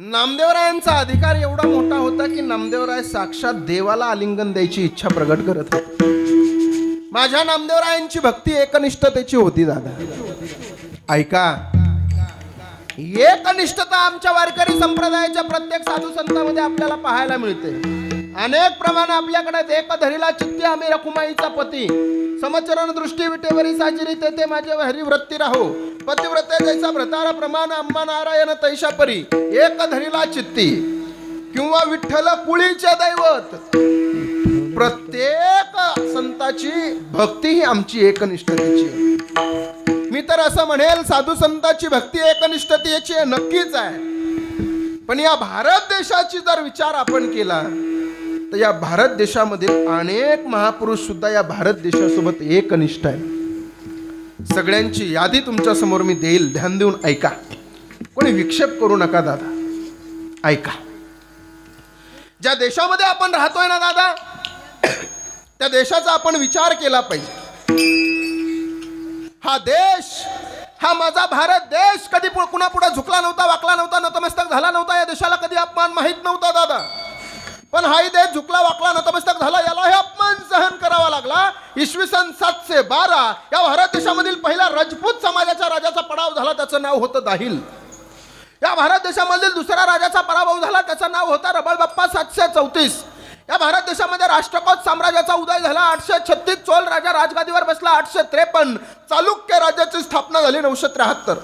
नामदेवरायांचा अधिकार एवढा मोठा होता की नामदेवराय साक्षात देवाला आलिंगन द्यायची इच्छा प्रगट करत होते. माझ्या नामदेवरायांची भक्ती एकनिष्ठतेची होती दादा. ऐका, एकनिष्ठता आमच्या वारकरी संप्रदायाच्या प्रत्येक साधू संतांमध्ये आपल्याला पाहायला मिळते. अनेक प्रमाण आपल्याकडे एक धरीला चित्ती आम्ही रखुमाईचा पती, समचरण दृष्टी विटेवरी साजिरी तेथे माझे हरिवृत्ती राहो, पतिव्रते जैसा व्रतार प्रमाण अंबा नारायण तैशा परी, एक धरीला चित्ती किंवा विठ्ठल कुळीचे दैवत. प्रत्येक संताची भक्ती ही आमची एकनिष्ठतेची. मी तर असं म्हणेल, साधू संतांची भक्ती एकनिष्ठतेची नक्कीच आहे, पण या भारत देशाची जर विचार आपण केला तर या भारत देशामधील अनेक महापुरुष सुद्धा या भारत देशासोबत एकनिष्ठ आहे. सगळ्यांची यादी तुमच्या समोर मी देईल, ध्यान देऊन ऐका. कोणी विक्षेप करू नका दादा, ऐका. ज्या देशामध्ये आपण राहतोय ना दादा, त्या देशाचा आपण विचार केला पाहिजे. हा देश, हा माझा भारत देश कधी कुणा पुढे झुकला नव्हता, वाकला नव्हता, नतमस्तक झाला नव्हता. या देशाला कधी अपमान माहित नव्हता दादा, पण हाही देश झुकला, वाकला, नतमस्तक झाला. याला हे अपमान सहन करावा लागला. इसवी सन 712 या भारत देशामधील पहिला राजपूत समाजाच्या राजाचा पडाव झाला, त्याचं नाव होतं दाहिल. या भारत देशामधील दुसऱ्या राजाचा पराभव झाला, त्याचं नाव होता रबळ बाप्पा 734. या भारत देशामध्ये राष्ट्रकूट साम्राज्याचा उदय झाला 836. चोल राजा राजगादीवर बसला 853. चालुक्य राज्याची स्थापना झाली 973.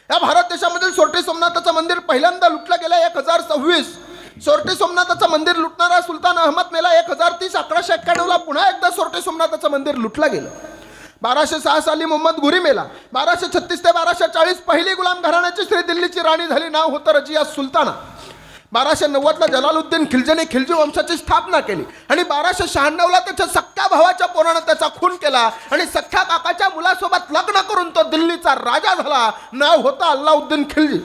या भारत देशामधील सोरटी सोमनाथाचं मंदिर पहिल्यांदा लुटलं गेलं 1026. सोरटी सोमनाथाचं मंदिर लुटणारा सुलतान अहमद मेला 1030. 1191 पुन्हा एकदा सोरटी सोमनाथाचं मंदिर लुटलं गेलं. 1206 साली मोहम्मद घुरी मेला. 1236 ते 1240 पहिली गुलाम घराण्याची स्त्री दिल्लीची राणी झाली, नाव होतं रजिया सुलताना. 1290 जलालुद्दीन खिलजीने खिलजी वंशाची स्थापना केली आणि 1296 त्याच्या सख्ख्या भावाच्या पोरानं त्याचा खून केला आणि सख्ख्या काकाच्या मुलासोबत लग्न करून तो दिल्लीचा राजा झाला, नाव होता अल्लाउद्दीन खिलजी.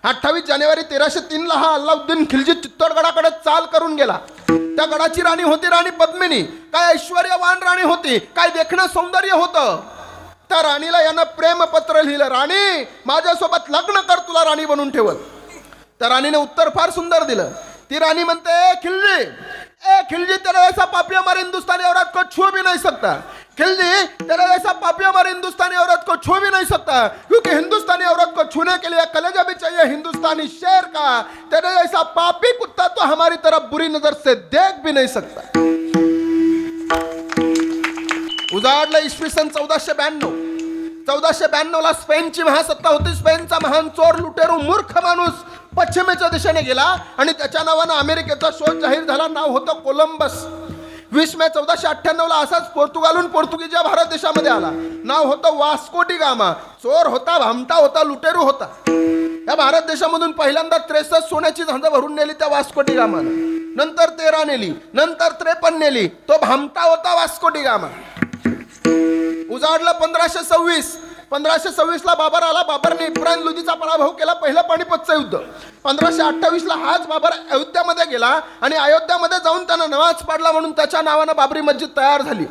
28 जानेवारी 1303 हा अल्लाउद्दीन खिलजी चित्तोडगडाकडे चाल करून गेला. त्या गडाची राणी होती राणी पद्मिनी. काय ऐश्वर्यवान राणी होती, काय देखणं सौंदर्य होतं. त्या राणीला यानं प्रेमपत्र लिहिलं, राणी माझ्यासोबत लग्न कर, तुला राणी बनवून ठेवत. त्या राणीने उत्तर फार सुंदर दिलं. ती राणी म्हणते, ए खिलजी तेरा ऐसा पापी हमारे हिंदुस्तानी औरत को छू भी नहीं सकता. खिलजी तेरा ऐसा पापी हमारे हिंदुस्तानी औरत को छू भी नहीं सकता, क्योंकि हिंदुस्तानी औरत को छूने के लिए कलेजा भी चाहिए हिंदुस्तानी शेर का. तेरा ऐसा पापी कुत्ता तो हमारी तरफ बुरी नजर से देख भी नहीं सकता. उजाडलं इसवी सन 1492. 1492 स्पेनची महासत्ता होती. स्पेनचा महान चोर लुटेरू मूर्ख माणूस पश्चिमेच्या दिशेने गेला आणि त्याच्या नावानं अमेरिकेचा शोध जाहीर झाला, नाव होतं कोलंबस. 20 मे 1498 असाच पोर्तुगालहून पोर्तुगीज या भारत देशामध्ये आला, नाव होतं वास्को डी गामा. चोर होता, भामटा होता, लुटेरू होता. या भारत देशामधून पहिल्यांदा 63 सोन्याची झांज भरून नेली त्या वास्को डी गामानं. नंतर 13 नेली, नंतर 53 नेली. तो भामटा होता वास्को डी गामा. उजाडलं 1526. 1526 बाबर आला. बाबरने इब्राहिम लोदीचा पराभव केला, पहिलं पानिपतचं युद्ध. 1528 हाच बाबर अयोध्यामध्ये गेला आणि अयोध्यामध्ये जाऊन त्यानं नमाज पाडला म्हणून त्याच्या नावानं बाबरी मस्जिद तयार झाली.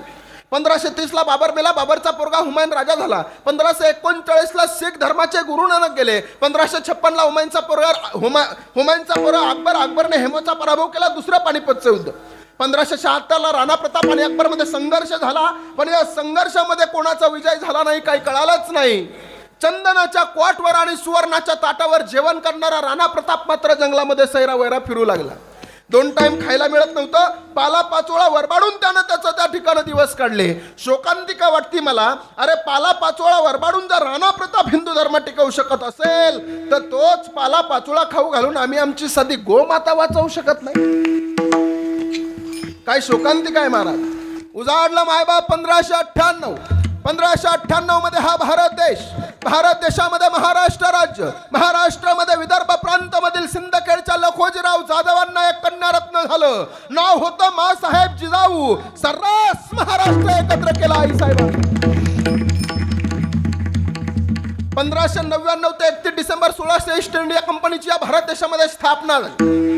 1530 बाबर मेला. बाबरचा पोरगा हुमायून राजा झाला. 1539 शीख धर्माचे गुरु नानक गेले. 1556 हुमायूनचा पोरगा अकबरने हेमोचा पराभव केला, दुसरं पानिपतचं युद्ध. 1576 राणा प्रताप आणि अकबरमध्ये संघर्ष झाला, पण या संघर्षामध्ये कोणाचा विजय झाला नाही, काही कळालंच नाही. चंदनाच्या क्वाटवर आणि सुवर्णाच्या ताटावर जेवण करणारा राणा प्रताप मात्र जंगलामध्ये सैरा वैरा फिरू लागला. 2 टाइम खायला मिळत नव्हतं. पाला पाचोळा वरबाडून त्यानं त्याचं त्या ठिकाणी दिवस काढले. शोकांतिका वाटती मला. अरे पाला पाचोळा वरबाडून जर राणा प्रताप हिंदू धर्म टिकवू शकत असेल तर तोच पाला पाचोळा खाऊ घालून आम्ही आमची साधी गोमाता वाचवू शकत नाही. काय शोकांतिका आहे महाराज. उजाडला मायबाप 1598. 1598 मध्ये हा भारत देश, भारत देशामध्ये महाराष्ट्र राज्य, महाराष्ट्रामध्ये विदर्भ प्रांतामधील सिंदखेडच्या लखोजीराव जाधवांना एक कन्यारत्न झालं, नाव होतं मासाहेब जिजाऊ. सर्रास महाराष्ट्र एकत्र केला आई साहेबांनी. 1599 ते 31 डिसेंबर 1600 ईस्ट इंडिया कंपनीची या भारत देशामध्ये स्थापना झाली.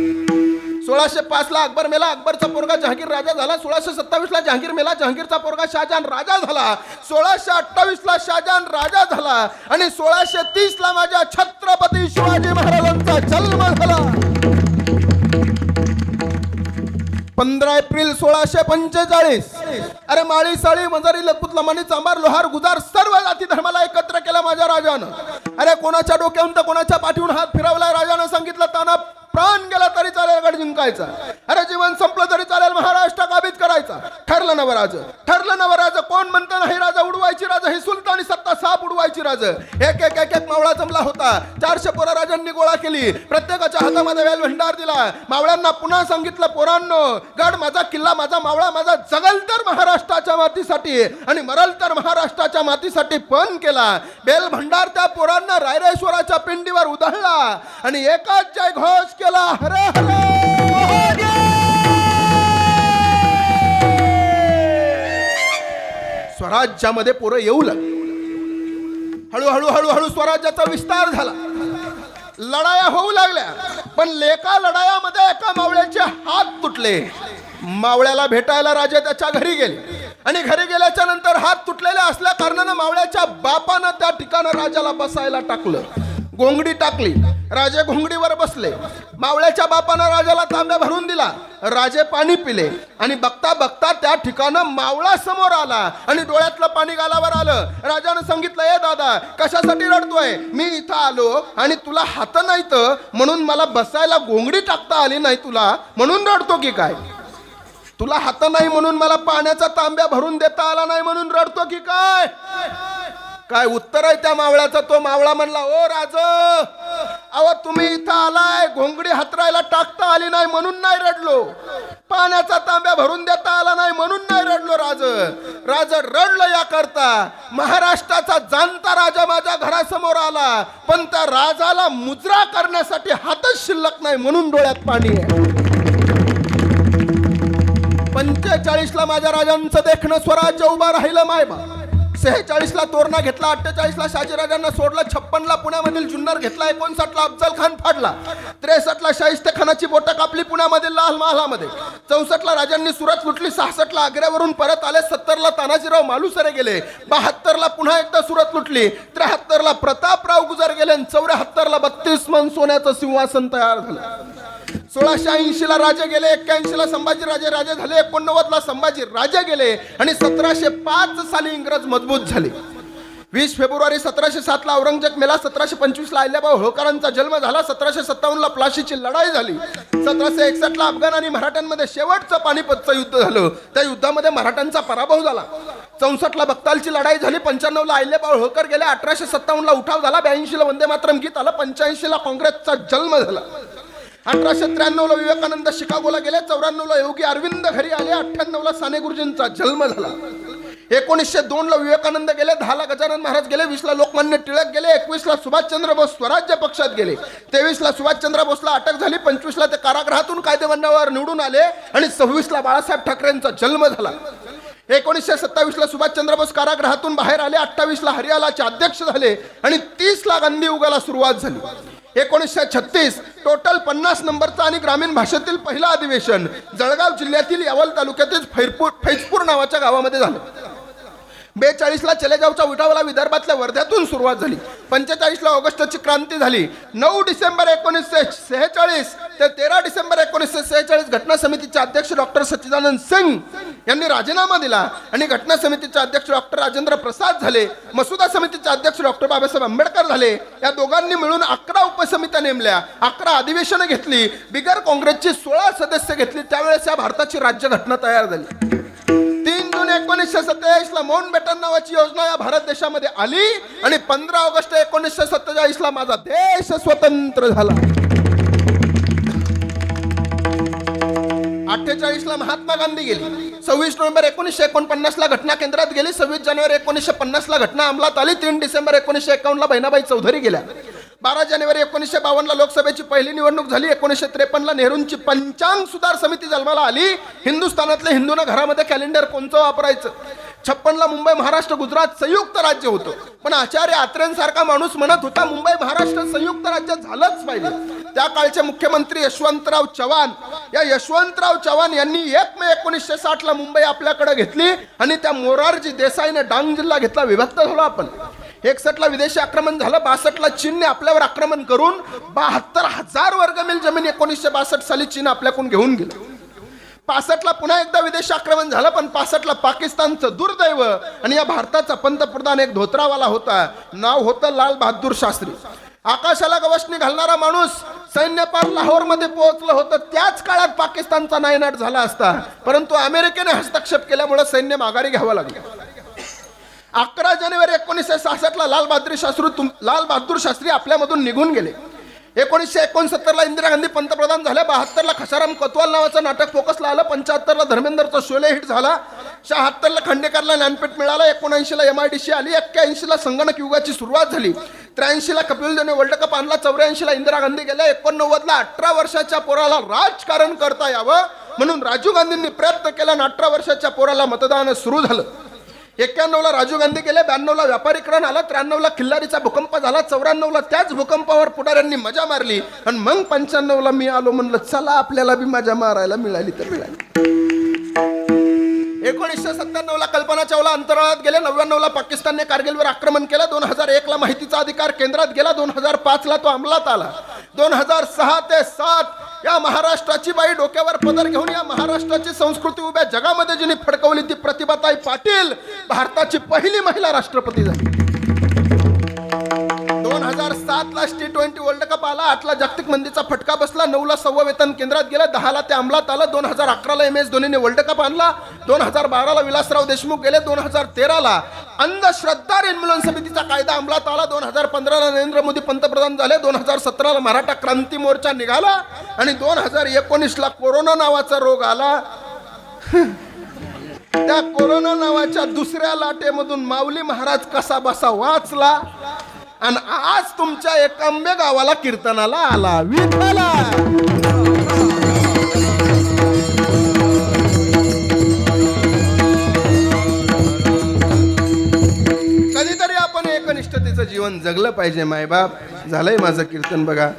1605 अकबर मेला. अकबरचा पोरगा जहांगीर राजा झाला. 1627 जहांगीर मेला. जहांगीरचा पोरगा शहाजहान राजा झाला. 1628 शहाजहान राजा झाला आणि 1630 माझ्या छत्रपती शिवाजी महाराजांचा जन्म झाला. 15 एप्रिल 1645. अरे माळी साळी मजारी लखपत लमानी चांबार लोहार गुजार सर्व जाती धर्माला एकत्र केला माझ्या राजानं. अरे कोणाच्या डोक्याहून तर कोणाच्या पाठीहून हात फिरवला. राजानं सांगितलं ताना प्राण गेला तरी चालेल गड जिंकायचा. अरे जीवन संपलं तरी चालेल महाराष्ट्र काबीज करायचा. ठरलं नवराज, ठरलं नवराज. कोण म्हणतं नाही राजा उडवायची राजा ही सुलतानी सत्ता साप उडवायची राज. एक एक एक एक मावळा जमला होता. 400 पोरं राजांनी गोळा केली. प्रत्येकाच्या हातामध्ये वेल भंडार दिला. मावळ्यांना पुन्हा सांगितलं पोरांनो गड माझा किल्ला माझा मावळा माझा जगल तर महाराष्ट्राच्या मातीसाठी आणि मरल तर महाराष्ट्राच्या मातीसाठी पण केला. बेल भंडार त्या पोरांना रायरेश्वराच्या पिंडीवर उधळला आणि एकाच जय घोष केला. हरे हरे स्वराज्यामध्ये पोरं येऊ लागली. हळूहळू हळूहळू स्वराज्याचा विस्तार झाला. लढाया होऊ लागल्या. पण लेका लढायामध्ये एका मावळ्याचे हात तुटले. मावळ्याला भेटायला राजे त्याच्या घरी गेले आणि घरी गेल्याच्या नंतर हात तुटलेले असल्या कारणानं मावळ्याच्या बापानं त्या ठिकाणी राजाला बसायला टाकलं. घोंगडी टाकली. राजे घोंगडीवर बसले. मावळ्याच्या बापानं राजाला तांब्या भरून दिला. राजे पाणी पिले आणि बघता बघता त्या ठिकाणं मावळा समोर आला आणि डोळ्यातलं पाणी गालावर आलं. राजानं सांगितलं ए दादा कशासाठी रडतोय. मी इथं आलो आणि तुला हात नाहीत म्हणून मला बसायला घोंगडी टाकता आली नाही तुला म्हणून रडतो की काय. तुला हात नाही म्हणून मला पाण्याचा तांब्या भरून देता आला नाही म्हणून रडतो की काय. काय उत्तर आहे त्या मावळ्याचा. तो मावळा म्हणला ओ राज अहो तुम्ही इथं आलाय घोंगडी हातरायला टाकता आली नाही म्हणून नाही रडलो. पाण्याचा तांब्या भरून देता आला नाही म्हणून नाही रडलो. राज रडलं या करता महाराष्ट्राचा जाणता राजा माझ्या घरासमोर आला पण त्या राजाला मुजरा करण्यासाठी हातच शिल्लक नाही म्हणून डोळ्यात पाणी आहे. 45 ला माझ्या राजांचं देखणं स्वराज्य उभा राहिलं मायबा. 46 ला तोरणा घेतला. 48 ला शहाजीराजांना सोडलं. 56 ला पुण्यामधील जुन्नर घेतला. 59 ला अफजल खान फाडला. 63 ला शाहिस्ते खानाची बोटं कापली पुण्यामधील लाल महालामध्ये. 64 ला राजांनी सुरत लुटली. 66 ला आग्र्यावरून परत आले. 70 ला तानाजीराव मालुसरे गेले. 72 ला पुन्हा एकदा सुरत लुटली. 73 ला प्रतापराव गुजर गेले. 74 ला 32 मन सोन्याचं सिंहासन तयार झालं. 1680 ला राजे गेले. 81 ला संभाजी राजे झाले. 89 ला संभाजी राजे गेले आणि 1705 साली इंग्रज मजबूत झाले. 20 फेब्रुवारी 1707 ला औरंगजेब मेला. 1725 ला अहिल्याबाई होळकरांचा जन्म झाला. 1757 ला प्लाशीची लढाई झाली. 1761 ला अफगाण आणि मराठ्यांमध्ये शेवटचं पानिपतचं युद्ध झालं. त्या युद्धामध्ये मराठ्यांचा पराभव झाला. 64 ला बक्तालची लढाई झाली. 95 ला अहिल्याबाई होळकर गेल्या. 1857 ला उठाव झाला. 82 ला वंदे मातरम गीत आलं. 85 ला काँग्रेसचा जन्म झाला. 1893 ला विवेकानंद शिकागोला गेले. 94 ला योगी अरविंद घरी आले. 98 ला साने गुरुजींचा जन्म झाला. 1902 ला विवेकानंद गेले. 10 ला गजानन महाराज गेले. 20 ला लोकमान्य टिळक गेले. 21 ला सुभाषचंद्र बोस स्वराज्य पक्षात गेले. 23 ला सुभाषचंद्र बोसला अटक झाली. 25 ला ते कारागृहातून कायदेमंडळावर निवडून आले आणि 26 ला बाळासाहेब ठाकरेंचा जन्म झाला. 1927 ला सुभाषचंद्र बोस कारागृहातून बाहेर आले. 28 ला हरियाणाचे अध्यक्ष झाले आणि 30 ला गांधी युगाला सुरुवात झाली. 1936 टोटल 50 नंबरचा आणि ग्रामीण भाषेतील पहिला अधिवेशन जळगाव जिल्ह्यातील यावल तालुक्यातील फैजपूर नावाच्या गावामध्ये झालं. 42 ला चलेगावच्या उठावाला विदर्भातल्या वर्ध्यातून सुरुवात झाली. 45 ला ऑगस्टची क्रांती झाली. 9 डिसेंबर 1946 ते 13 डिसेंबर 1946 घटना समितीचे अध्यक्ष डॉक्टर सच्चिदानंद सिंग यांनी राजीनामा दिला आणि घटना समितीचे अध्यक्ष डॉक्टर राजेंद्र प्रसाद झाले. मसुदा समितीचे अध्यक्ष डॉक्टर बाबासाहेब आंबेडकर झाले. या दोघांनी मिळून 11 उपसमित्या नेमल्या. 11 अधिवेशनं घेतली. बिगर काँग्रेसची 16 सदस्य घेतली. त्यावेळेस या भारताची राज्यघटना तयार झाली. 3 जून 1927 ला माउंटबॅटन नावाची योजना या भारत देशामध्ये आली आणि 15 ऑगस्ट 1947 ला माझा देश स्वतंत्र झाला. 48 ला महात्मा गांधी गेले. 26 नोव्हेंबर 1949 ला घटना केंद्रात गेली. 26 जानेवारी 1950 ला घटना अंमलात आली. 3 डिसेंबर 1951 ला बहिणाबाई चौधरी गेल्या. 12 जानेवारी 1952 ला लोकसभेची पहिली निवडणूक झाली. 1953 ला नेहरूंची पंचांग सुधार समिती जन्माला आली. हिंदुस्थानातल्या हिंदूंना घरामध्ये कॅलेंडर कोणतं वापरायचं. 56 ला मुंबई महाराष्ट्र गुजरात संयुक्त राज्य होतं. पण आचार्य आत्रेंसारखा माणूस म्हणत होता मुंबई महाराष्ट्र संयुक्त राज्य झालंच पाहिजे. त्या काळचे मुख्यमंत्री यशवंतराव चव्हाण या यशवंतराव चव्हाण यांनी 1 मे 1960 ला मुंबई आपल्याकडे घेतली आणि त्या मोरारजी देसाईने डांग जिल्हा घेतला. विभक्त झालो आपण. 61 ला विदेशी आक्रमण झालं. 62 ला चीनने आपल्यावर आक्रमण करून 72,000 वर्ग मैल जमीन 1962 साली चीन आपल्याकडून घेऊन गेलं. 65ला पुन्हा एकदा विदेशी आक्रमण झालं, पण 65ला पाकिस्तानचं दुर्दैव आणि या भारताचा पंतप्रधान एक धोत्रावाला होता, नाव होतं लाल बहादूर शास्त्री. आकाशाला गवसणी घालणारा माणूस सैन्य पार लाहोरमध्ये पोहोचलं होतं. त्याच काळात पाकिस्तानचा नायनाट झाला असता, परंतु अमेरिकेने हस्तक्षेप केल्यामुळे सैन्य माघारी घ्यावं लागलं. 11 जानेवारी 1966ला लाल बहादूर शास्त्री आपल्यामधून निघून गेले. 1969ला इंदिरा गांधी पंतप्रधान झाल्या. 72ला खशाराम कोतवाल नावाचं नाटक फोकसला आलं. 75ला धर्मेंद्रचा शोले हिट झाला. 76ला खांडेकरला ज्ञानपीठ मिळालं. 79ला MIDC आली. 81ला संगणक युगाची सुरुवात झाली. 83ला कपिल देवने वर्ल्ड कप आणला. 84ला इंदिरा गांधी गेल्या. 89ला 18 वर्षाच्या पोराला राजकारण करता यावं म्हणून राजीव गांधींनी प्रयत्न केला आणि 18 वर्षाच्या पोराला मतदान सुरू झालं. 91ला राजीव गांधी गेले. 92ला व्यापारीकरण आलं. 93ला खिल्लारीचा भूकंप झाला. 94ला त्याच भूकंपावर पुढाऱ्यांनी मजा मारली आणि मग 95ला मी आलो, म्हणलं चला आपल्याला बी मजा मारायला मिळाली तर मिळाली. 1997ला कल्पना चावला अंतराळात गेले. 99ला पाकिस्तानने कारगिलवर आक्रमण केलं. 2001ला माहितीचा अधिकार केंद्रात गेला. 2005ला तो अंमलात आला. 2006 ते 7 या महाराष्ट्राची बाई डोक्यावर पदर घेऊन या महाराष्ट्राची संस्कृती उभ्या जगामध्ये जिने फडकवली ती प्रतिभाताई पाटील भारताची पहिली महिला राष्ट्रपती झाली. 2007ला T20 वर्ल्ड कप आला. 8ला जागतिक मंदीचा फटका बसला. 9ला सव्वा वेतन केंद्रात गेलं. 10ला ते अंमलात आलं. 2011ला MS धोनीने वर्ल्ड कप आणला. 2012ला विलासराव देशमुख गेले. 2013ला अंधश्रद्धा निर्मूलन समितीचा कायदा अंमलात आला. 2015ला नरेंद्र मोदी पंतप्रधान झाले. 2017ला मराठा क्रांती मोर्चा निघाला आणि 2019ला कोरोना नावाचा रोग आला. त्या कोरोना नावाच्या दुसऱ्या लाटेमधून माऊली महाराज कसा बसा वाचला आणि आज तुमच्या एकांबे गावाला कीर्तनाला आला. विठ्ठला कधीतरी आपण एकनिष्ठतेचं जीवन जगलं पाहिजे. मायबाप, झालंय माझं कीर्तन बघा,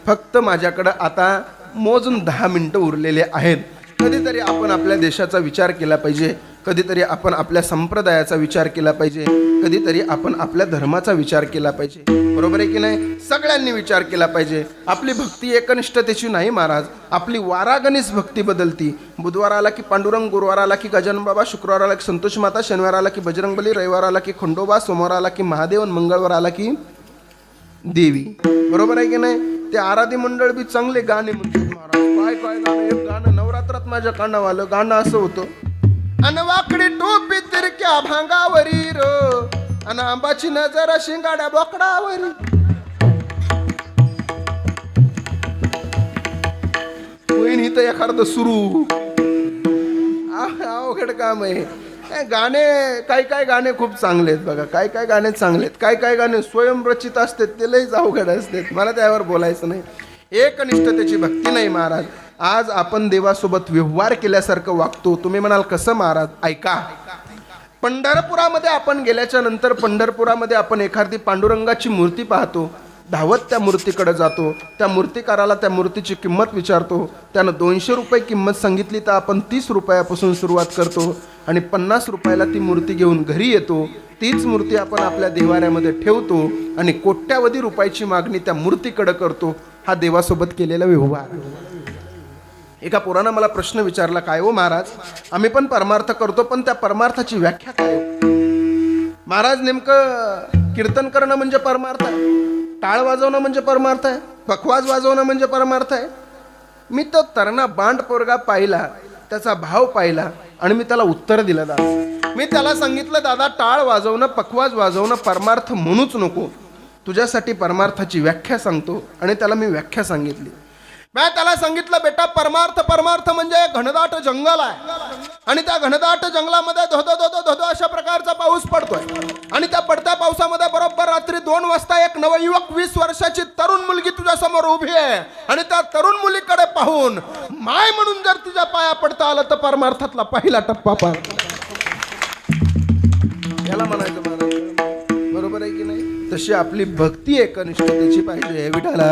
फक्त माझ्याकडं आता मोजून 10 मिनिटं उरलेले आहेत. कधीतरी आपण आपल्या देशाचा विचार केला पाहिजे. कधीतरी आपण आपल्या संप्रदायाचा विचार केला पाहिजे. कधीतरी आपण आपल्या धर्माचा विचार केला पाहिजे. बरोबर आहे की नाही? सगळ्यांनी विचार केला पाहिजे. आपली भक्ती एकनिष्ठतेची नाही महाराज, आपली वारागणिस भक्ती बदलती. बुधवार आला की पांडुरंग, गुरुवार आला की गजानन बाबा, शुक्रवार आला की संतोष माता, शनिवार आला की बजरंगबली, रविवार आला की खंडोबा, सोमवार आला की महादेव, मंगळवार आला की देवी. बरोबर आहे की नाही? ते आराधी मंडळ बी चांगले गाणे म्हणतात महाराज. काय काय गाणं, एक गाणं नवरात्रात माझ्या कानावर आलं. गाणं असं होतं, अनवाकडी टोपी तिरक्या भांगावरी रो, अन आंबाची नजर शिंगाड्या बोकडावरी. होईन इथं एखादं सुरू, अवघड काम आहे. गाणे काय गाणे खूप चांगले आहेत बघा. काय गाणे चांगले आहेत. काय गाणे स्वयंरचित असतात, ते लईच अवघड असतात. मला त्यावर बोलायचं नाही. एकनिष्ठतेची भक्ती नाही महाराज. आज आपण देवासोबत व्यवहार केल्यासारखं वागतो. तुम्ही म्हणाल कसं महाराज? ऐका, पंढरपुरामध्ये आपण गेल्याच्या नंतर पंढरपुरामध्ये आपण एखादी पांडुरंगाची मूर्ती पाहतो. धावत त्या मूर्तीकडे जातो. त्या मूर्तिकाराला त्या मूर्तीची किंमत विचारतो. त्यानं 200 रुपये किंमत सांगितली तर आपण 30 रुपयापासून सुरुवात करतो आणि 50 रुपयाला ती मूर्ती घेऊन घरी येतो. तीच मूर्ती आपण आपल्या देवाऱ्यामध्ये ठेवतो आणि कोट्यावधी रुपयाची मागणी त्या मूर्तीकडे करतो. हा देवासोबत केलेला व्यवहार. एका पोरानं मला प्रश्न विचारला, काय हो महाराज, आम्ही पण परमार्थ करतो, पण त्या परमार्थाची व्याख्या काय? महाराज, नेमकं कीर्तन करणं म्हणजे परमार्थ आहे, टाळ वाजवणं म्हणजे परमार्थ आहे, पखवाज वाजवणं म्हणजे परमार्थ आहे. मी तो तरणा बांड पोरगा पाहिला, त्याचा भाव पाहिला आणि मी त्याला उत्तर दिलं. दादा, मी त्याला सांगितलं, दादा टाळ वाजवणं पखवाज वाजवणं परमार्थ म्हणूच नको, तुझ्यासाठी परमार्थाची व्याख्या सांगतो. आणि त्याला मी व्याख्या सांगितली. मी त्याला सांगितलं, बेटा परमार्थ म्हणजे घनदाट जंगल आहे आणि त्या घनदाट जंगलामध्ये धोधो अशा प्रकारचा पाऊस पडतोय आणि त्या पडत्या पावसामध्ये बरोबर रात्री 2 वाजता एक नवयुवक 20 वर्षाची तरुण मुलगी तुझ्या समोर उभी आहे आणि त्या तरुण मुलीकडे पाहून माय म्हणून जर तुझ्या पाया पडता आलं तर परमार्थातला पहिला टप्पा पार. याला म्हणायचं महाराज, बरोबर आहे की नाही? तशी आपली भक्ती एकनिष्ठतेची पाहिजे. विठाला